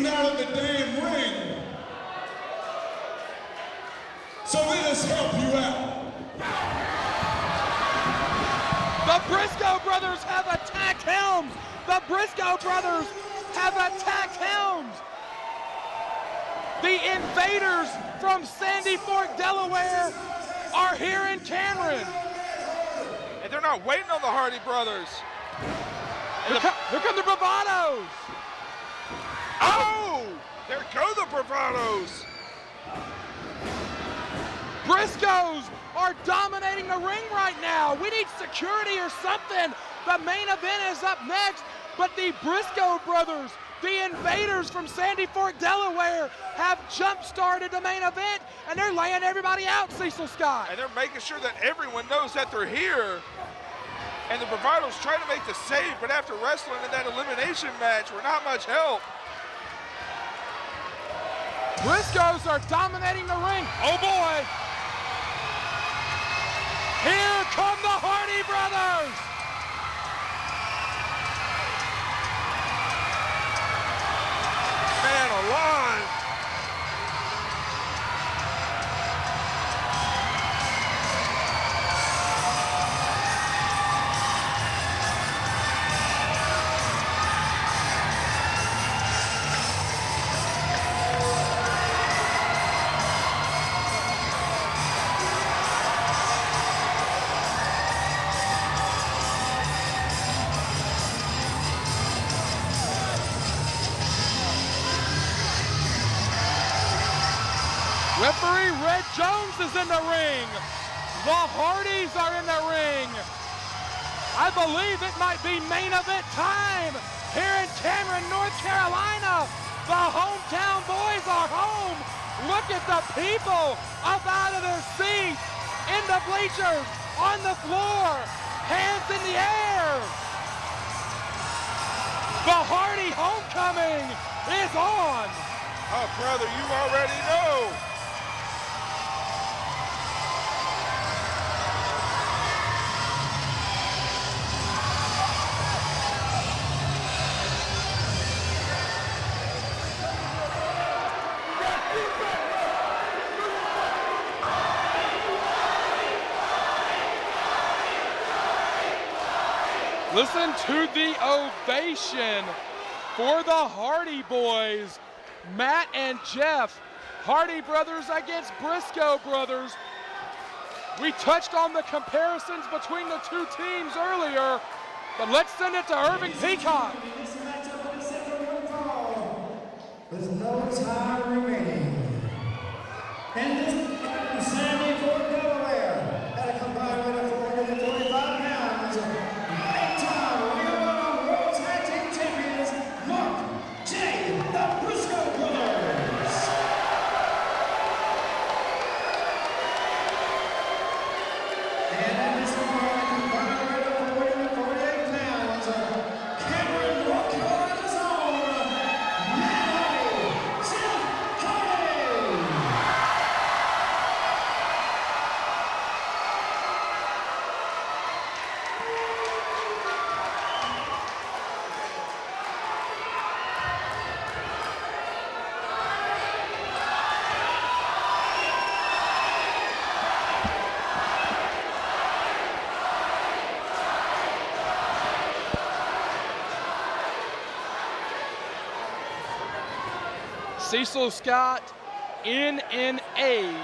out of the damn ring. So let us help you out. The Briscoe brothers have attacked Helms. The Briscoe brothers have attacked Helms. The invaders from Sandy Fork, Delaware are here in Cameron. And they're not waiting on the Hardy brothers. Here come the bravados. Oh, there go the bravados. Briscoes are dominating the ring right now. We need security or something. The main event is up next, but the Briscoe brothers, the invaders from Sandy Fork, Delaware, have jump-started the main event, and they're laying everybody out, Cecil Scott. And they're making sure that everyone knows that they're here. And the bravados trying to make the save, but after wrestling in that elimination match, we're not much help. Briscoes are dominating the ring. Oh boy. Here come the Hardy brothers. Man alive. Referee Red Jones is in the ring. The Hardys are in the ring. I believe it might be main event time here in Cameron, North Carolina. The hometown boys are home. Look at the people up out of their seats, in the bleachers, on the floor, hands in the air. The Hardy homecoming is on. Oh, brother, you already know. Listen to the ovation for the Hardy Boys. Matt and Jeff, Hardy brothers against Briscoe brothers. We touched on the comparisons between the two teams earlier, but let's send it to Irving Peacock. With no time remaining. And this Sandy Fork, Delaware, at a combined weight of 445 pounds. World Tag Team Champions, Mark J. The Briscoe Brothers. And in this combined weight of 448 pounds, Cameron, North Carolina's own, Jeff Hardy. Cecil Scott, in an age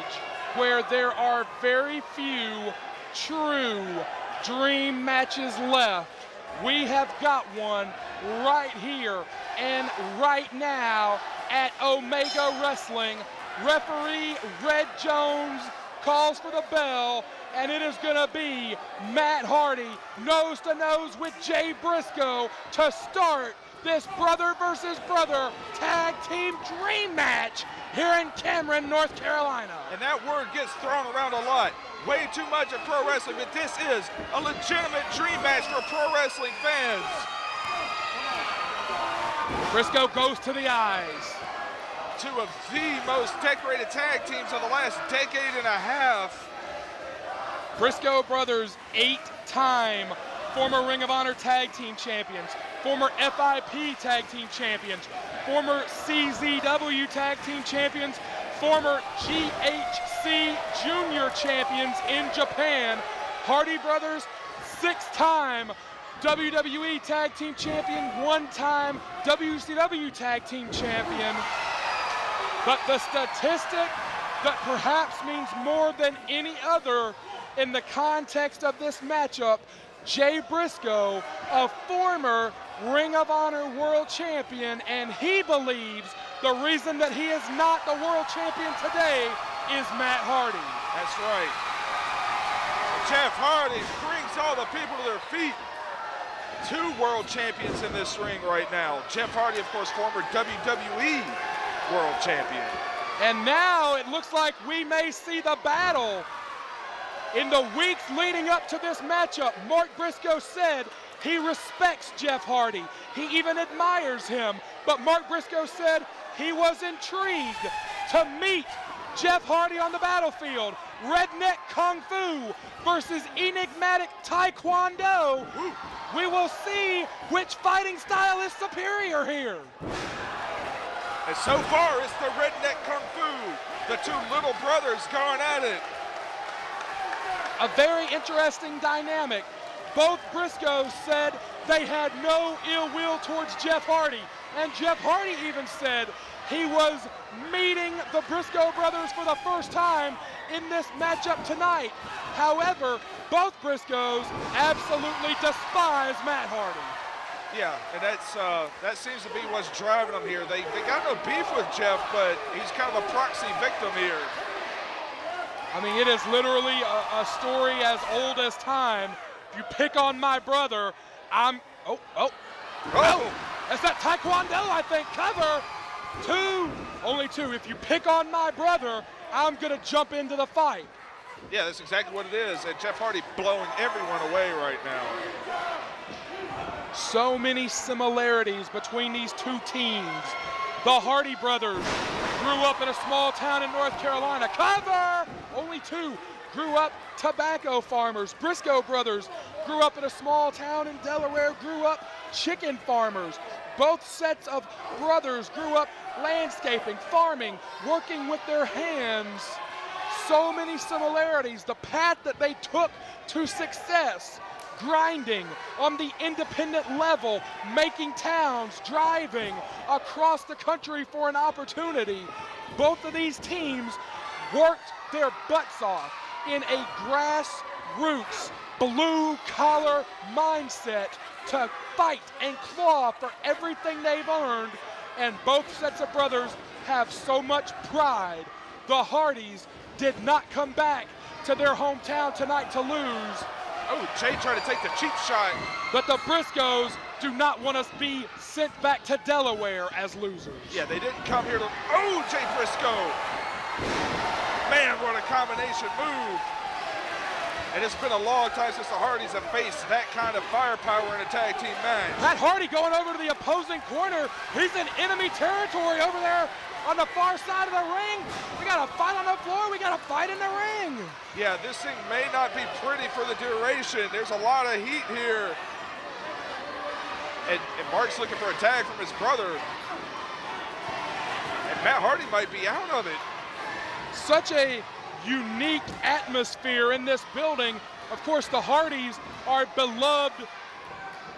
where there are very few true dream matches left, we have got one right here and right now at Omega Wrestling. Referee Red Jones calls for the bell, and it is going to be Matt Hardy nose to nose with Jay Briscoe to start this brother versus brother tag team dream match here in Cameron, North Carolina. And that word gets thrown around a lot. Way too much in pro wrestling, but this is a legitimate dream match for pro wrestling fans. Briscoe goes to the eyes. Two of the most decorated tag teams of the last decade and a half. Briscoe brothers, 8-time former Ring of Honor tag team champions, former FIP tag team champions, former CZW Tag Team Champions, former GHC Junior Champions in Japan. Hardy Brothers, 6-time WWE Tag Team Champion, 1-time WCW Tag Team Champion. But the statistic that perhaps means more than any other in the context of this matchup, Jay Briscoe, a former Ring of Honor World Champion, and he believes the reason that he is not the World Champion today is Matt Hardy. That's right. Jeff Hardy brings all the people to their feet. 2 world champions in this ring right now. Jeff Hardy, of course, former WWE World Champion. And now it looks like we may see the battle. In the weeks leading up to this matchup, Mark Briscoe said he respects Jeff Hardy. He even admires him. But Mark Briscoe said he was intrigued to meet Jeff Hardy on the battlefield. Redneck Kung Fu versus enigmatic Taekwondo. We will see which fighting style is superior here. And so far, it's the Redneck Kung Fu. The 2 little brothers going at it. A very interesting dynamic. Both Briscoes said they had no ill will towards Jeff Hardy. And Jeff Hardy even said he was meeting the Briscoe brothers for the first time in this matchup tonight. However, both Briscoes absolutely despise Matt Hardy. Yeah, and that seems to be what's driving them here. They got no beef with Jeff, but he's kind of a proxy victim here. I mean, it is literally a story as old as time. If you pick on my brother, I'm, oh, that's that Taekwondo, I think, cover. 2, only 2. If you pick on my brother, I'm gonna jump into the fight. Yeah, that's exactly what it is. And Jeff Hardy blowing everyone away right now. So many similarities between these 2 teams. The Hardy brothers grew up in a small town in North Carolina. Cover! Only 2 grew up tobacco farmers. Briscoe brothers grew up in a small town in Delaware, grew up chicken farmers. Both sets of brothers grew up landscaping, farming, working with their hands. So many similarities. The path that they took to success, grinding on the independent level, making towns, driving across the country for an opportunity. Both of these teams worked their butts off in a grassroots, blue-collar mindset to fight and claw for everything they've earned, and both sets of brothers have so much pride. The Hardys did not come back to their hometown tonight to lose. Oh, Jay tried to take the cheap shot. But the Briscoes do not want us to be sent back to Delaware as losers. Yeah, they didn't come here to, oh, Jay Briscoe. Man, what a combination move. And it's been a long time since the Hardys have faced that kind of firepower in a tag team match. Matt Hardy going over to the opposing corner. He's in enemy territory over there on the far side of the ring. We got a fight on the floor. We got a fight in the ring. Yeah, this thing may not be pretty for the duration. There's a lot of heat here. And Mark's looking for a tag from his brother. And Matt Hardy might be out of it. Such a unique atmosphere in this building. Of course, the Hardys are beloved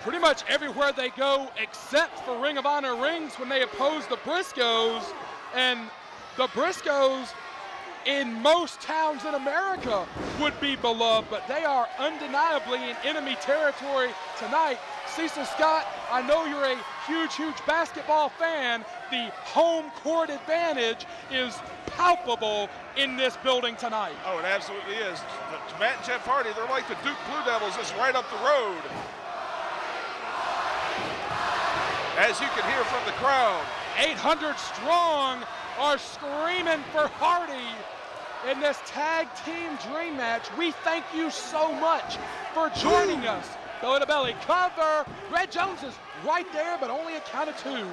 pretty much everywhere they go except for Ring of Honor rings when they oppose the Briscoes. And the Briscoes in most towns in America would be beloved, but they are undeniably in enemy territory tonight. Cecil Scott, I know you're a huge basketball fan. The home court advantage is palpable in this building tonight. Oh, it absolutely is. Matt and Jeff Hardy, they're like the Duke Blue Devils, just right up the road. As you can hear from the crowd. 800 strong are screaming for Hardy in this tag team dream match. We thank you so much for joining us. Belly to belly cover. Red Jones is right there, but only a count of 2.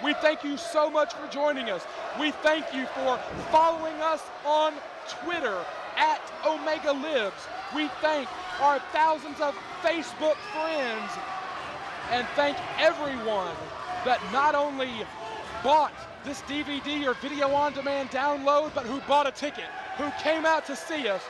We thank you so much for joining us. We thank you for following us on Twitter at Omega Lives. We thank our thousands of Facebook friends and thank everyone that not only bought this DVD or video on demand download, but who bought a ticket, who came out to see us,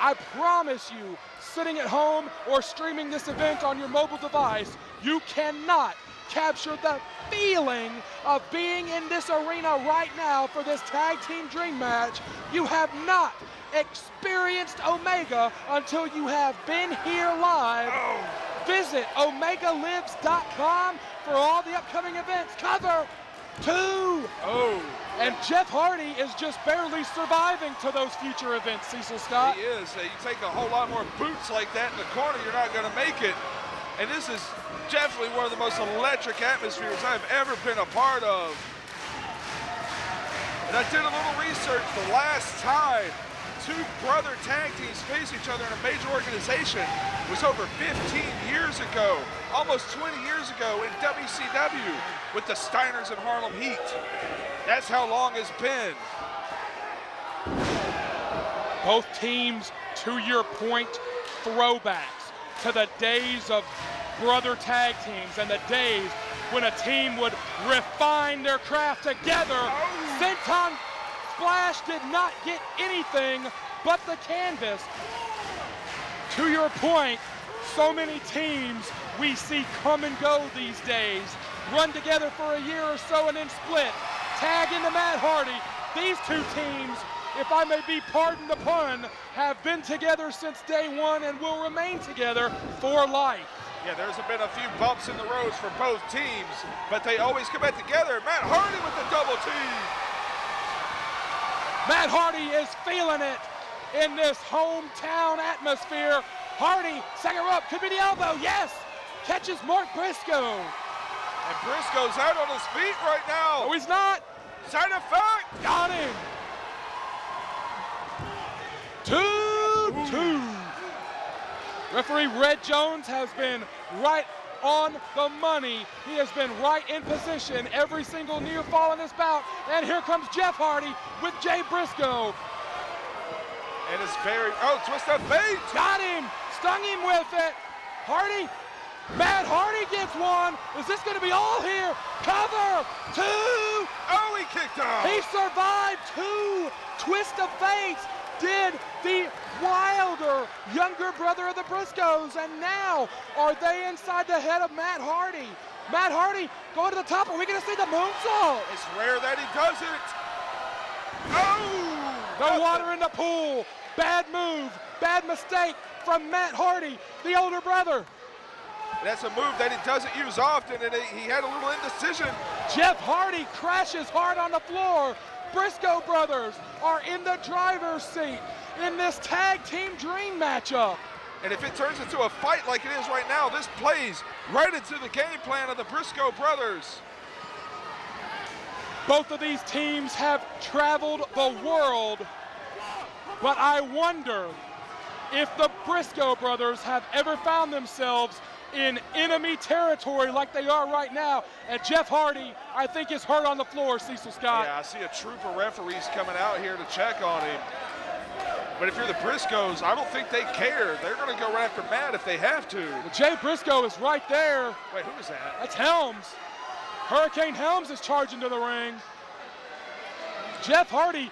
I promise you, sitting at home or streaming this event on your mobile device, you cannot capture the feeling of being in this arena right now for this tag team dream match. You have not experienced Omega until you have been here live. Visit OmegaLives.com for all the upcoming events. Cover 2. And Jeff Hardy is just barely surviving to those future events, Cecil Scott. He is. You take a whole lot more boots like that in the corner, you're not going to make it. And this is definitely one of the most electric atmospheres I've ever been a part of. And I did a little research. The last time two brother tag teams faced each other in a major organization was over 15 years ago, almost 20 years ago in WCW with the Steiners and Harlem Heat. That's how long it's been. Both teams, to your point, throwbacks to the days of brother tag teams and the days when a team would refine their craft together. Senton Splash did not get anything but the canvas. To your point, so many teams we see come and go these days, run together for a year or so and then split. Tag into Matt Hardy. These two teams, if I may be pardoned the pun, have been together since day one and will remain together for life. Yeah, there's been a few bumps in the roads for both teams, but they always come back together. Matt Hardy with the double team. Matt Hardy is feeling it in this hometown atmosphere. Hardy, second rope, could be the elbow, yes! Catches Mark Briscoe. And Briscoe's out on his feet right now. No, he's not. Side effect. Got him. 2-2. Referee Red Jones has been right on the money. He has been right in position every single near fall in this bout. And here comes Jeff Hardy with Jay Briscoe. And it's very, twist of fate. Got him, stung him with it. Hardy, Matt Hardy gets one. Is this gonna be all here? Cover, 2. Oh, he kicked out. He survived 2. Twist of fate did the Wilder younger brother of the Briscoes, and now are they inside the head of Matt Hardy? Matt Hardy going to the top. Are we going to see the moonsault? It's rare that he does it. Oh! No water in the pool. Bad move, bad mistake from Matt Hardy, the older brother. That's a move that he doesn't use often, and he had a little indecision. Jeff Hardy crashes hard on the floor. Briscoe brothers are in the driver's seat in this tag team dream matchup. And if it turns into a fight like it is right now, this plays right into the game plan of the Briscoe brothers. Both of these teams have traveled the world, but I wonder if the Briscoe brothers have ever found themselves in enemy territory like they are right now. And Jeff Hardy, I think, is hurt on the floor, Cecil Scott. Yeah, I see a troop of referees coming out here to check on him. But if you're the Briscoes, I don't think they care. They're going to go right after Matt if they have to. Well, Jay Briscoe is right there. Wait, who is that? That's Helms. Hurricane Helms is charging to the ring. Jeff Hardy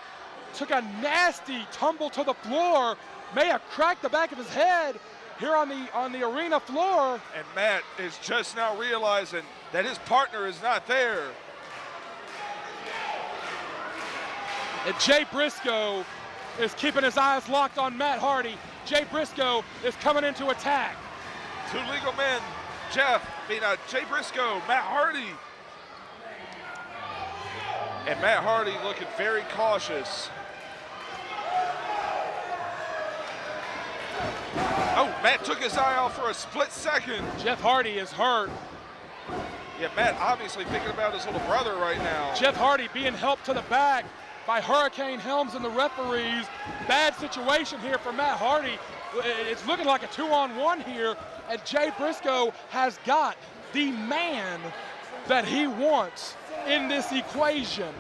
took a nasty tumble to the floor, may have cracked the back of his head here on the arena floor. And Matt is just now realizing that his partner is not there. And Jay Briscoe is keeping his eyes locked on Matt Hardy. Jay Briscoe is coming into attack. Two legal men, Jay Briscoe, Matt Hardy. And Matt Hardy looking very cautious. Oh, Matt took his eye off for a split second. Jeff Hardy is hurt. Yeah, Matt obviously thinking about his little brother right now. Jeff Hardy being helped to the back by Hurricane Helms and the referees. Bad situation here for Matt Hardy. It's looking like a 2-on-1 here, and Jay Briscoe has got the man that he wants in this equation.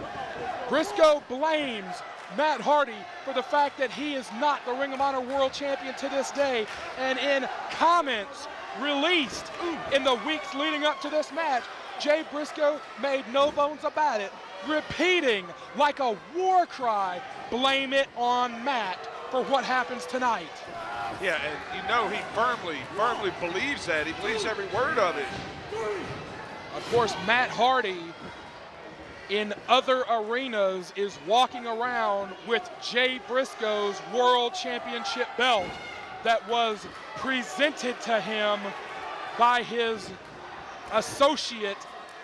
Briscoe blames Matt Hardy for the fact that he is not the Ring of Honor World Champion to this day, and in comments released in the weeks leading up to this match, Jay Briscoe made no bones about it, repeating like a war cry, blame it on Matt for what happens tonight. Yeah, and you know he firmly believes that. He believes every word of it. Of course, Matt Hardy in other arenas is walking around with Jay Briscoe's World Championship belt that was presented to him by his associate,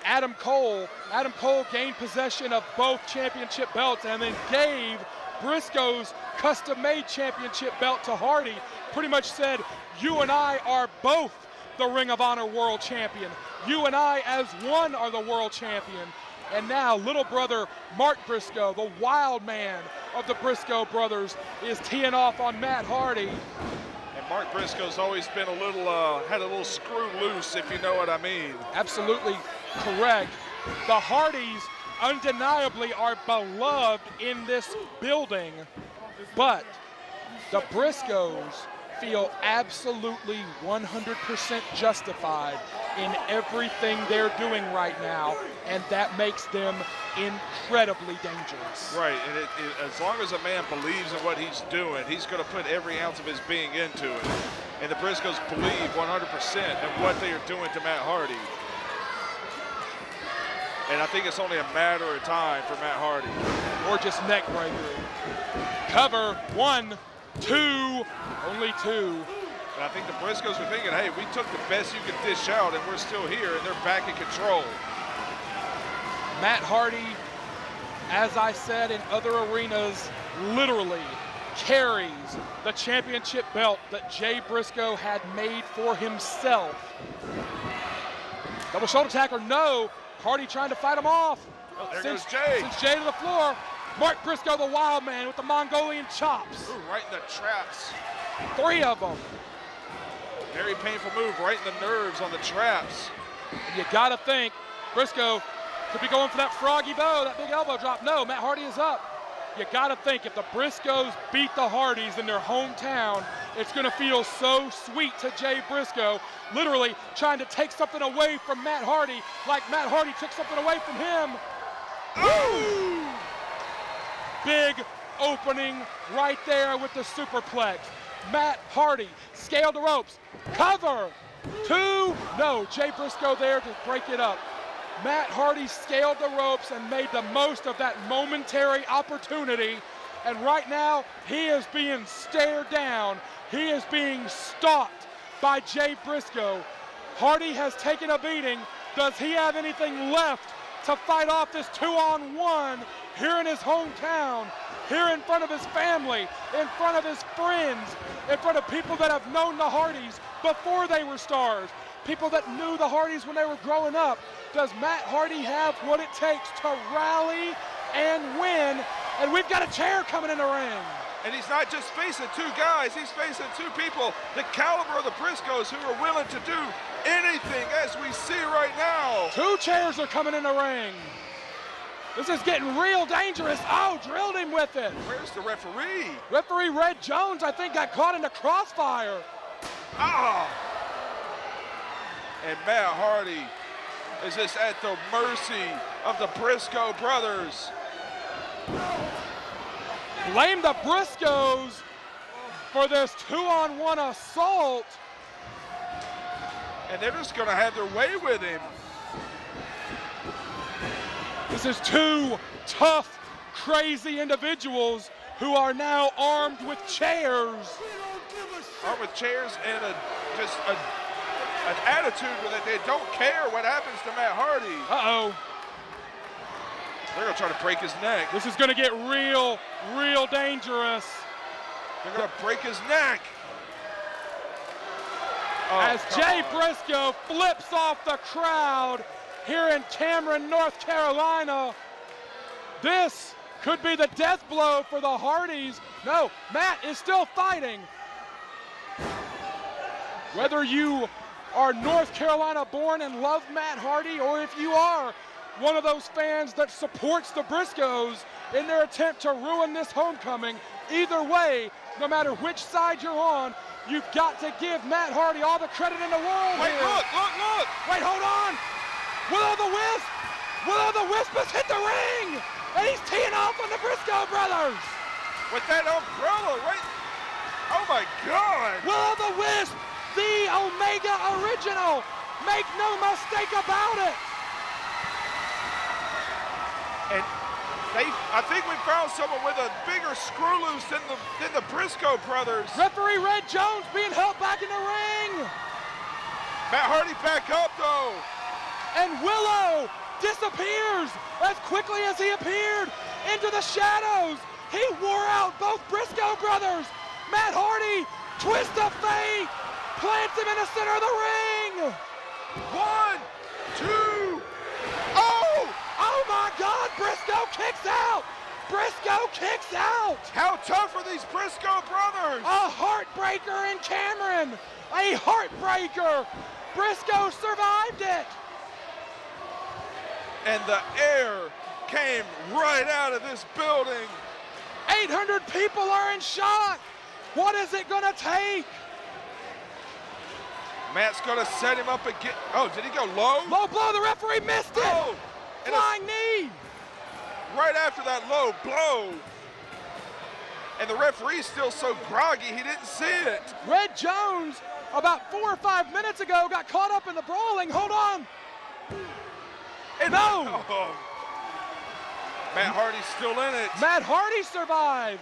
Adam Cole. Adam Cole gained possession of both championship belts and then gave Briscoe's custom-made championship belt to Hardy. Pretty much said, you and I are both the Ring of Honor World Champion. You and I as one are the World Champion. And now little brother Mark Briscoe, the wild man of the Briscoe brothers, is teeing off on Matt Hardy. And Mark Briscoe's always been a little, had a little screw loose, if you know what I mean. Absolutely correct. The Hardys undeniably are beloved in this building, but the Briscoes feel absolutely 100% justified in everything they're doing right now, and that makes them incredibly dangerous. Right, and as long as a man believes in what he's doing, he's going to put every ounce of his being into it. And the Briscoes believe 100% in what they are doing to Matt Hardy. And I think it's only a matter of time for Matt Hardy. Or just neck breaker. Cover, 1, 2, only 2. And I think the Briscoes are thinking, hey, we took the best you could dish out and we're still here and they're back in control. Matt Hardy, as I said in other arenas, literally carries the championship belt that Jay Briscoe had made for himself. Double shoulder tackle, no. Hardy trying to fight him off. Oh, there goes Jay. Since Jay to the floor. Mark Briscoe, the wild man with the Mongolian chops. Ooh, right in the traps. 3 of them. Very painful move, right in the nerves on the traps. And you gotta think, Briscoe could be going for that froggy bow, that big elbow drop. No, Matt Hardy is up. You gotta think, if the Briscoes beat the Hardys in their hometown, it's gonna feel so sweet to Jay Briscoe, literally trying to take something away from Matt Hardy, like Matt Hardy took something away from him. Ooh! Big opening right there with the superplex. Matt Hardy scaled the ropes. Cover. 2. No, Jay Briscoe there to break it up. Matt Hardy scaled the ropes and made the most of that momentary opportunity. And right now, he is being stared down. He is being stalked by Jay Briscoe. Hardy has taken a beating. Does he have anything left to fight off this 2-on-1 here in his hometown, here in front of his family, in front of his friends, in front of people that have known the Hardys before they were stars, people that knew the Hardys when they were growing up? Does Matt Hardy have what it takes to rally and win? And we've got a chair coming in the ring. And he's not just facing 2 guys, he's facing 2 people, the caliber of the Briscoes, who are willing to do anything, as we see right now. 2 chairs are coming in the ring. This is getting real dangerous. Oh, drilled him with it. Where's the referee? Referee Red Jones, I think, got caught in the crossfire. Ah! And Matt Hardy is just at the mercy of the Briscoe brothers. Blame the Briscoes for this 2-on-1 assault. And they're just gonna have their way with him. This is 2 tough, crazy individuals who are now armed with chairs. Armed with chairs and an attitude that they don't care what happens to Matt Hardy. Uh-oh. They're gonna try to break his neck. This is gonna get real, real dangerous. They're gonna break his neck. Oh, as Jay Briscoe flips off the crowd here in Cameron, North Carolina. This could be the death blow for the Hardys. No, Matt is still fighting. Whether you are North Carolina born and love Matt Hardy, or if you are one of those fans that supports the Briscoes in their attempt to ruin this homecoming, either way, no matter which side you're on, you've got to give Matt Hardy all the credit in the world. Wait, here. look. Wait, hold on. Will the Will-O-Wisp has hit the ring, and he's teeing off on the Briscoe brothers. With that umbrella, right? Oh my God! Will-O-Wisp, the Omega original. Make no mistake about it. And I think we found someone with a bigger screw loose than the Briscoe brothers. Referee Red Jones being held back in the ring. Matt Hardy back up though. And Willow disappears as quickly as he appeared into the shadows. He wore out both Briscoe brothers. Matt Hardy, twist of fate, plants him in the center of the ring. 1, 2, oh! Oh my God, Briscoe kicks out. Briscoe kicks out. How tough are these Briscoe brothers? A heartbreaker in Cameron. A heartbreaker. Briscoe survived it. And the air came right out of this building. 800 people are in shock. What is it gonna take? Matt's gonna set him up again. Oh, did he go low? Low blow, the referee missed it. Oh, and flying knee. right after that low blow. And the referee's still so groggy, he didn't see it. Red Jones, about 4 or 5 minutes ago, got caught up in the brawling. Hold on. And No. Oh. Matt Hardy's still in it. Matt Hardy survives.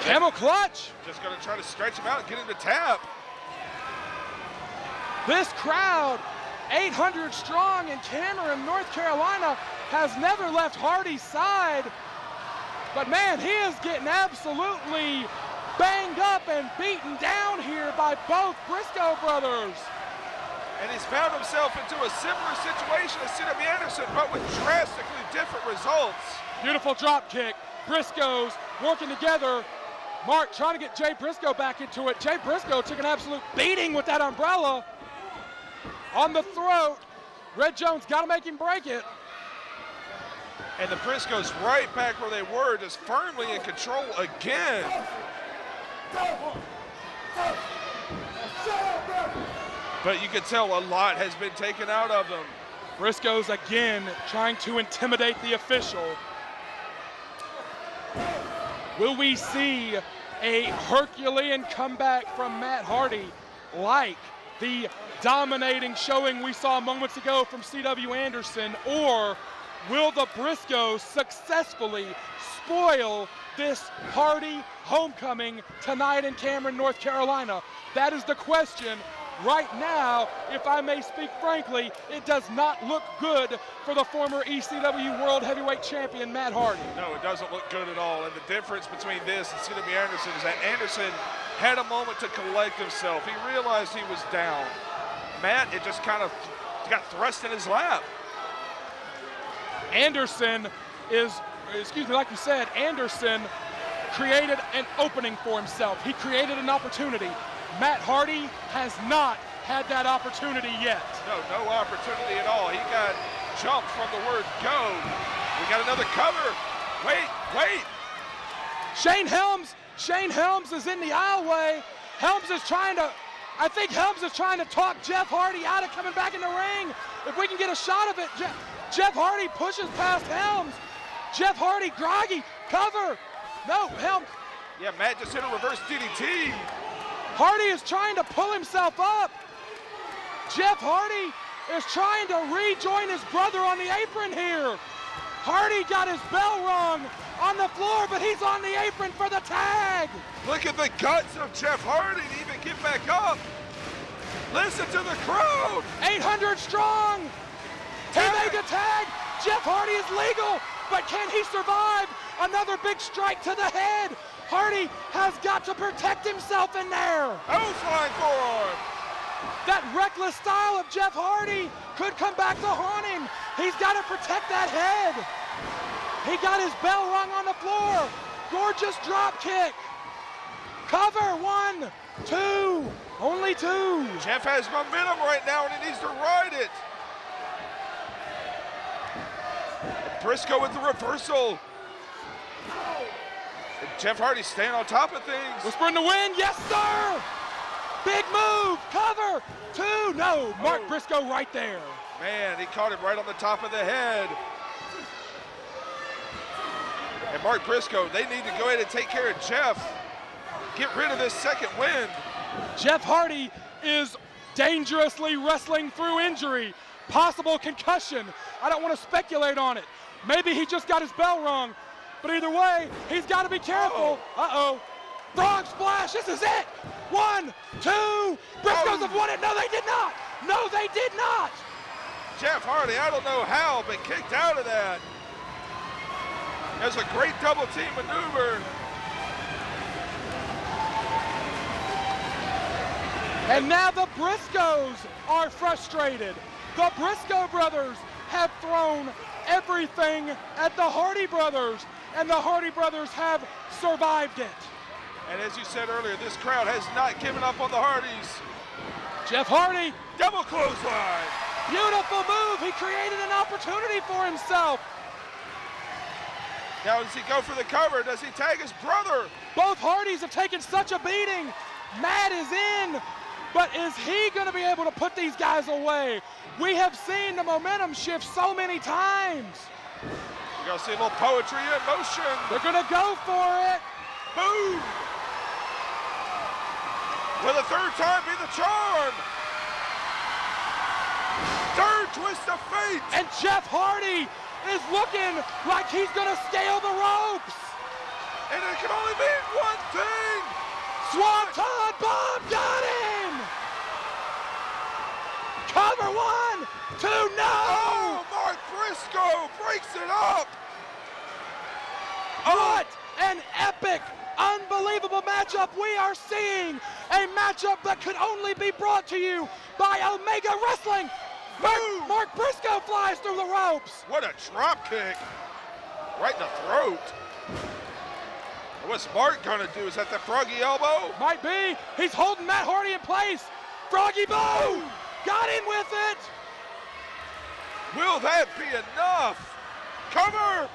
Camel clutch. Just gonna try to stretch him out and get him to tap. This crowd, 800 strong in Cameron, North Carolina, has never left Hardy's side. But man, he is getting absolutely banged up and beaten down here by both Briscoe brothers. And he's found himself into a similar situation as C.W. Anderson, but with drastically different results. Beautiful drop kick. Briscoes working together. Mark trying to get Jay Briscoe back into it. Jay Briscoe took an absolute beating with that umbrella on the throat. Red Jones got to make him break it. And the Briscoes right back where they were, just firmly in control again. But you can tell a lot has been taken out of them. Briscoes again trying to intimidate the official. Will we see a Herculean comeback from Matt Hardy like the dominating showing we saw moments ago from C.W. Anderson, or will the Briscoes successfully spoil this Hardy homecoming tonight in Cameron, North Carolina? That is the question. Right now, if I may speak frankly, it does not look good for the former ECW World Heavyweight Champion, Matt Hardy. No, it doesn't look good at all. And the difference between this and C.W. Anderson is that Anderson had a moment to collect himself. He realized he was down. Matt, it just kind of got thrust in his lap. Anderson is, like you said, Anderson created an opening for himself. He created an opportunity. Matt Hardy has not had that opportunity yet. No opportunity at all. He got jumped from the word go. We got another cover. Wait. Shane Helms is in the aisleway. I think Helms is trying to talk Jeff Hardy out of coming back in the ring. If we can get a shot of it, Jeff Hardy pushes past Helms. Jeff Hardy groggy, cover. No, Helms. Yeah, Matt just hit a reverse DDT. Hardy is trying to pull himself up. Jeff Hardy is trying to rejoin his brother on the apron here. Hardy got his bell rung on the floor, but he's on the apron for the tag. Look at the guts of Jeff Hardy to even get back up. Listen to the crowd. 800 strong. He made the tag. Jeff Hardy is legal, but can he survive another big strike to the head? Hardy has got to protect himself in there. Flying forearm. That reckless style of Jeff Hardy could come back to haunt him. He's got to protect that head. He got his bell rung on the floor. Gorgeous drop kick. Cover, 1, 2, only 2. Jeff has momentum right now and he needs to ride it. Briscoe with the reversal. Jeff Hardy staying on top of things. Whispering to win, yes sir! Big move, cover! cover, 2, no, Mark Briscoe right there. Man, he caught him right on the top of the head. And Mark Briscoe, they need to go ahead and take care of Jeff. Get rid of this second wind. Jeff Hardy is dangerously wrestling through injury, possible concussion. I don't want to speculate on it. Maybe he just got his bell wrong, but either way, he's got to be careful. Uh-oh. Frog splash, this is it. 1, 2, Briscoes have won it. No, they did not. No, they did not. Jeff Hardy, I don't know how, but kicked out of that. There's a great double team maneuver. And now the Briscoes are frustrated. The Briscoe brothers have thrown everything at the Hardy brothers, and the Hardy brothers have survived it. And as you said earlier, this crowd has not given up on the Hardys. Jeff Hardy, Double clothesline. beautiful move. He created an opportunity for himself. Now does he go for the cover? Does he tag his brother? Both Hardys have taken such a beating. Matt is in, but is he going to be able to put these guys away? We have seen the momentum shift so many times. You're going to see a little poetry in motion. They're going to go for it. Boom! Will the third time be the charm? Third twist of fate. And Jeff Hardy is looking like he's going to scale the ropes. And it can only mean one thing. Swanton Bomb got him. Cover 1, 2, no. Oh, Mark Briscoe breaks it up. What an epic, unbelievable matchup we are seeing. A matchup that could only be brought to you by Omega Wrestling. Mark Briscoe flies through the ropes. What a drop kick. Right in the throat. What's Mark gonna do? Is that the froggy elbow? Might be. He's holding Matt Hardy in place. Froggy boom. Got him with it. Will that be enough? Cover.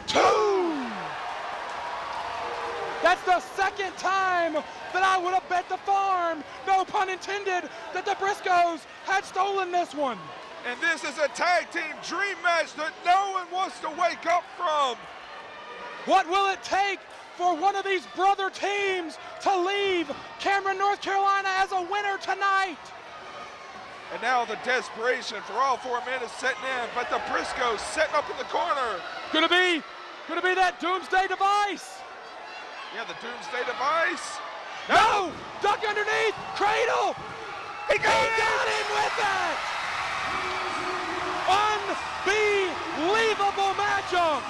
2. That's the second time that I would have bet the farm, no pun intended, that the Briscoes had stolen this one. And this is a tag team dream match that no one wants to wake up from. What will it take for one of these brother teams to leave Cameron, North Carolina as a winner tonight? And now the desperation for all 4 men is setting in, but the Briscoes setting up in the corner. Gonna be that doomsday device. Yeah, the doomsday device. No! Duck underneath! Cradle! He got him with it! Unbelievable matchup!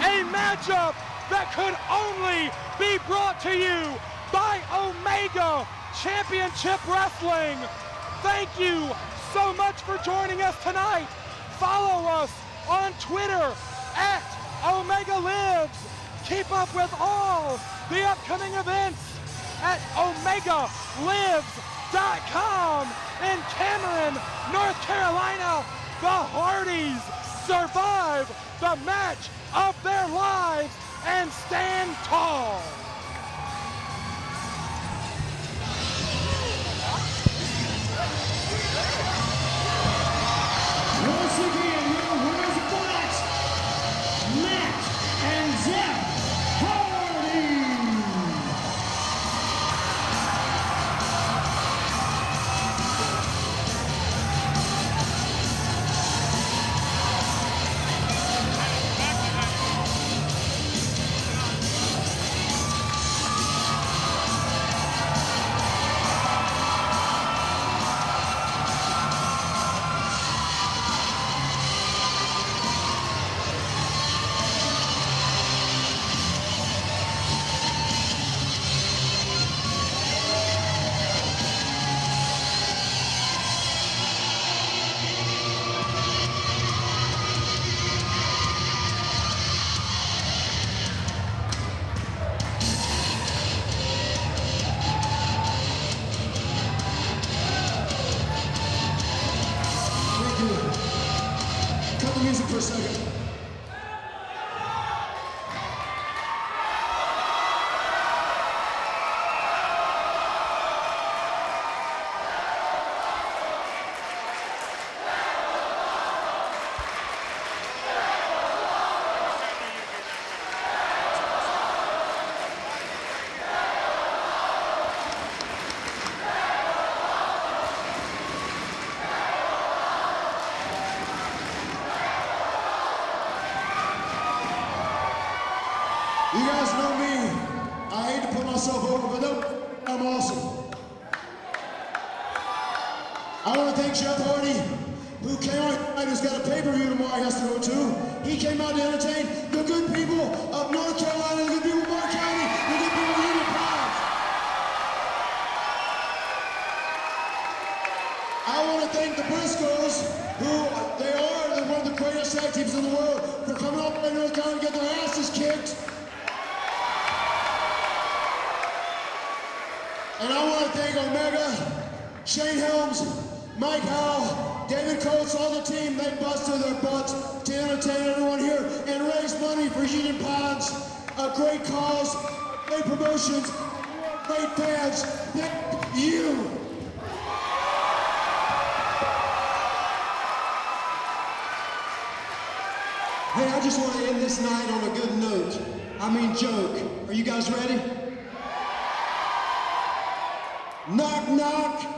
A matchup that could only be brought to you by Omega Championship Wrestling. Thank you so much for joining us tonight. Follow us on Twitter at Omega Lives. Keep up with all the upcoming events at OmegaLives.com. In Cameron, North Carolina, the Hardys survive the match of their lives and stand tall. Once again, your winners of the match, Matt and Jeff Hardy. Cut the music for a second. myself over, but no, I'm awesome. I want to thank Jeff Hardy, who came out and has got a pay-per-view tomorrow he has to go to. He came out to entertain the good people of North Carolina, the good people of Mark County, the good people of Union Pines. I want to thank the Briscoes, who they are one of the greatest tag teams in the world, for coming up in North Carolina to get their asses kicked. And I want to thank Omega, Shane Helms, Mike Howe, David Coates, all the team. They busted their butts to entertain everyone here and raise money for Union Pines. A great cause, great promotions, great fans. Thank you. Hey, I just want to end this night on a good note. I mean joke. Are you guys ready? Knock, knock.